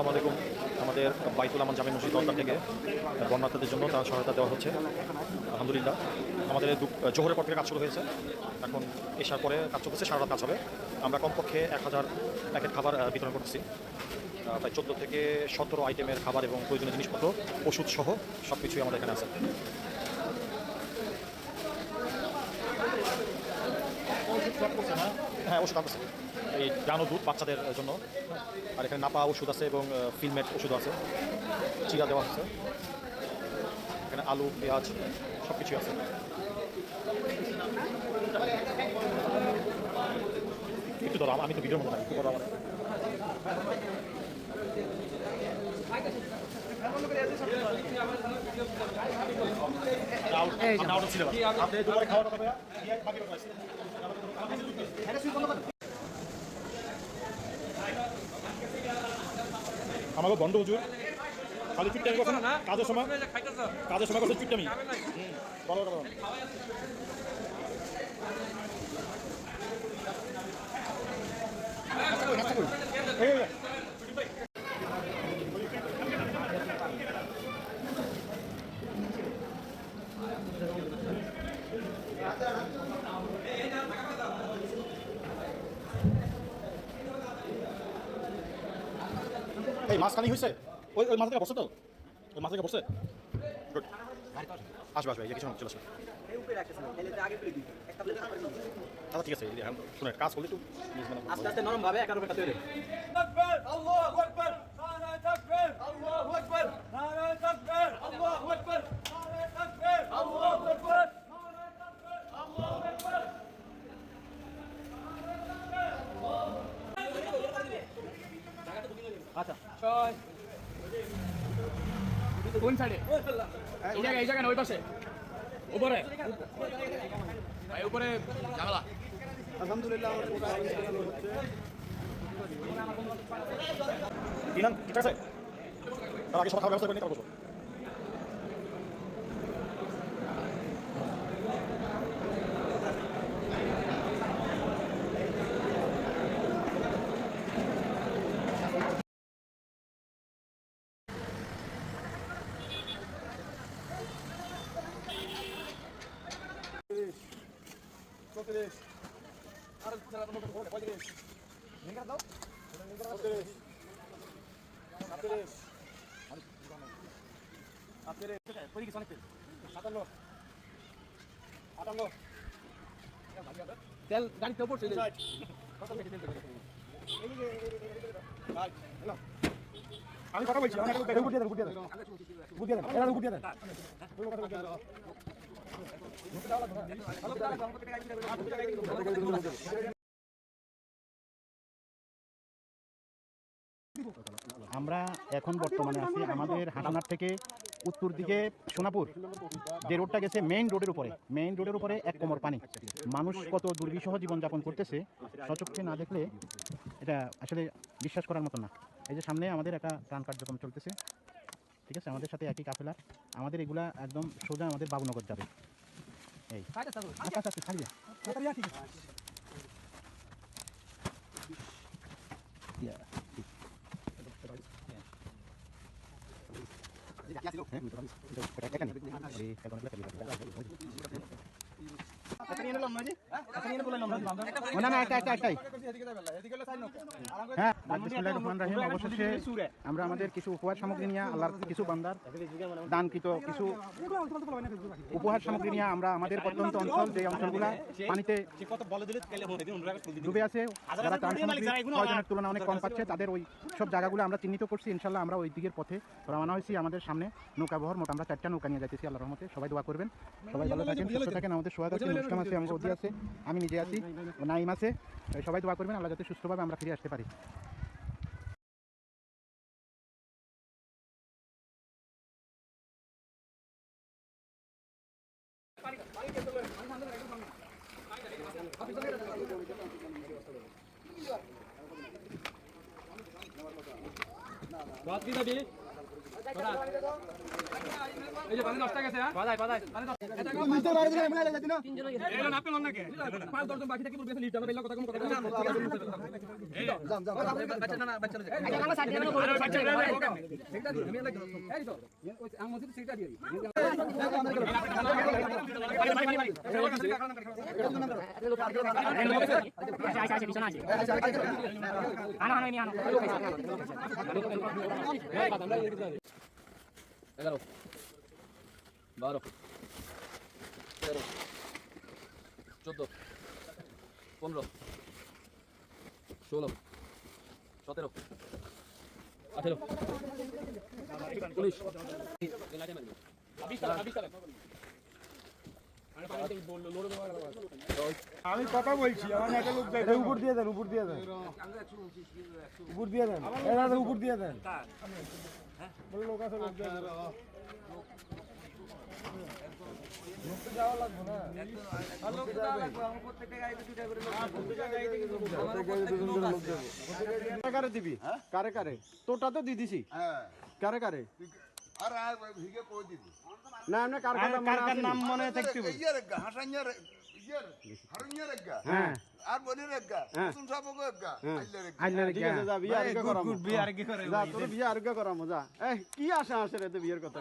আসসালামু আলাইকুম। আমাদের বাইতুল আমান জামে মসজিদ দরকার থেকে বন্যার্থীদের জন্য তার সহায়তা দেওয়া হচ্ছে। আলহামদুলিল্লাহ আমাদের জোহরের পর থেকে কাজ শুরু হয়েছে। এখন এসার পরে কাজ চলতেছে, সারা রাত কাজ হবে। আমরা কমপক্ষে 1000 প্যাকেট খাবার বিতরণ করতেছি। প্রায় 14 থেকে 17 আইটেমের খাবার এবং প্রয়োজনীয় জিনিসপত্র, ওষুধ সহ সব কিছুই আমাদের এখানে আছে। হ্যাঁ, ওষুধ আছে, এই ডানো দুধ বাচ্চাদের জন্য, আর এখানে নাপা ওষুধ আছে এবং ফিলমেট ওষুধ আছে, চিরা দেওয়া হচ্ছে, এখানে আলু পেঁয়াজ সব কিছুই আছে। একটু ধরো, আমি তো ভিডিওর মতো একটু করো আমার। আমাকে বন্ধ হুজুর, খালি চুট্টামি করছে না কাজের সময়, করছে চুট্টামি। বলো বলো। এই মাঝখানে হয়েছে, ওই মাছ থেকে বসে তো, ওই মাছ থেকে বসে গুড আসবে আসবে, কিছু চলে আসবে। আচ্ছা ঠিক আছে, শুনে কাজ করলে একটু আস্তে আস্তে নরম ভাবে একার উপরে কাজ করে। আল্লাহু আকবার, নারায়ে তাকবীর, আল্লাহু আকবার, নারায়ে তাকবীর, আল্লাহু আকবার, নারায়ে তাকবীর, আল্লাহু আকবার, নারায়ে তাকবীর, আল্লাহু আকবার। আচ্ছা ছয় কোন সাইডে? এই জায়গায় ওই পাশে উপরে ভাই, উপরে জানালা। আলহামদুলিল্লাহ ঠিক আছে, তার আগে সব খাবার ব্যবস্থা করে নিতে পারবো। তেল গাড়িতে পড়ছে, আমি কথা বলছি। আমরা এখন বর্তমানে আছি আমাদের হাসানার থেকে উত্তর দিকে সোনাপুর যে রোডটা গেছে মেইন রোডের উপরে এক কোমর পানি। মানুষ কত দুর্বিষহ জীবনযাপন করতেছে সচক্ষে না দেখলে এটা আসলে বিশ্বাস করার মতো না। এই যে সামনে আমাদের একটা ত্রাণ কার্যক্রম চলতেছে, ঠিক আছে, আমাদের সাথে একই কাফেলা। আমাদের এগুলা একদম সোজা আমাদের বাবুনগর যাবে। এই অবশেষে আমরা আমাদের কিছু উপহার সামগ্রী নিয়ে আল্লাহর কিছু বান্দার দানকৃত কিছু উপহার সামগ্রী নিয়ে আমরা আমাদের প্রত্যন্ত অঞ্চল, যে অঞ্চলগুলো পানিতে ডুবে আছে, যারা ত্রাণ সামগ্রী প্রয়োজনের তুলনায় অনেক কম পাচ্ছে, তাদের ওই সব জায়গাগুলো আমরা চিহ্নিত করছি। ইনশাল্লাহ আমরা ওই দিকের পথে রওনা হয়েছি। আমাদের সামনে নৌকা বহর মোট আমরা 4টা নৌকা নিয়ে যাইতেছি আল্লাহর রহমতে। সবাই দোয়া করবেন, সবাই ভালো থাকেন, সুস্থ থাকেন। আমাদের সোহাগ আছে, মুসলাম আছে, আমগদি আছে, আমি নিজে আছি, নাইম আছে। সবাই দোয়া করবেন আল্লাহ যাতে সুস্থভাবে আমরা ফিরে আসতে পারি। बात की था এগারো 12 13 14 15 16 17 18 আমি কথা বলছি আমার একটা লোক দেয় উপর দিয়ে দেন উপর দিয়ে দেন উপর দিয়ে দেন এরা উপর দিয়ে দেন বলে লোক আছে লোক দেন কারে দিবি কারে কারে তোরটা তো দিয়ে দিছি কারে কারে আর ভিগে কই দিবি না এমনি কার কার নাম মনে থাকতে হবে ইয়ার গা হাসাኛর ইয়ার হারুኛর গা হ্যাঁ আর বলি রেগা হ্যাঁ। তুমি সব গা আইলে রেগা আইলে ঠিক আছে যা বিয়ে আর কি করাম যা তোর বিয়ে আর কি করাম যা এই কি আশা আছে রে তো বিয়ের কথা